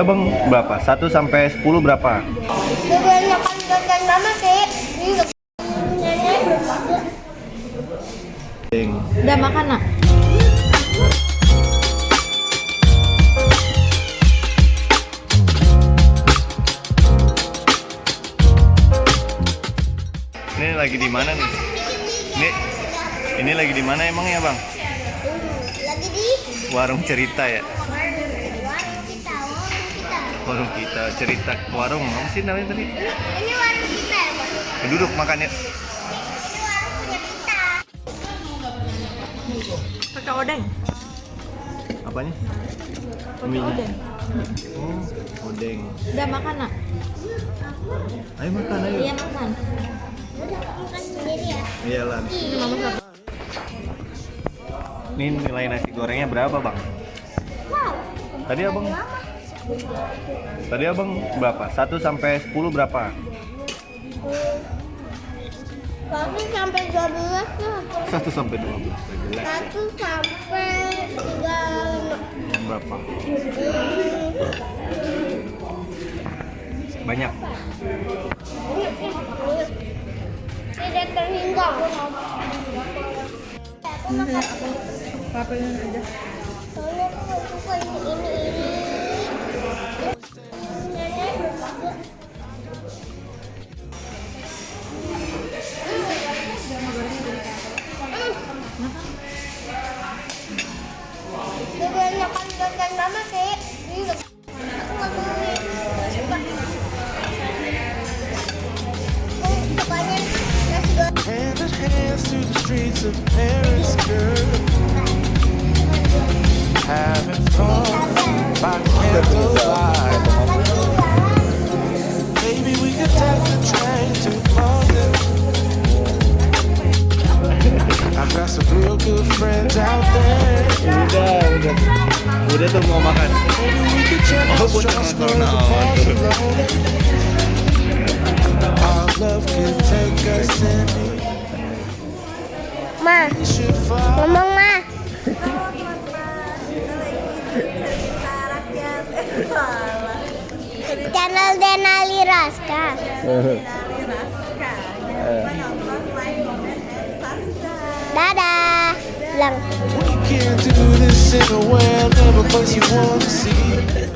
Abang berapa? 1 sampai 10 berapa? Kebanyakan makan mama sih. Udah makan nak? Ini lagi di mana nih? Ini lagi di mana emang ya bang? Lagi di Warung cerita ya? warung kita. Warung kita cerita warung apa sih namanya tadi? Ini warung kita ya, Bang? Duduk makan ya. Ini warung punya kita. Pakai odeng. Apanya? Pakai odeng. Oh, odeng. Udah makan nak? Ayo makan ayo. Iya makan. Udah makan sendiri ya. Iyalah. Ini mama siapa? Ini nilai nasi gorengnya berapa bang? Wow. Tadi abang berapa? 1 sampai 10 berapa? 1 sampai 12 lah. 1 sampai 12. 1 sampai 35. Berapa? Banyak. Tidak terhingga. Aku makan. Papain aja. Soalnya aku nggak suka ini. Kebanyakan makan mama sih. Aku nggak suka. Aku sukanya nasi goreng. Hand in hand through the streets of Paris, girl. Having fun by candlelight. Maybe we could take the train to London. I've got some real good friends out there. Udah tuh mau makan. Maybe we could check out Strasbourg and Barcelona. Our love can take us anywhere. Ma, We should find ngomong ma. Channel Denali Raska. Dadah. Bilang. We can't do this anywhere, never place you want to see.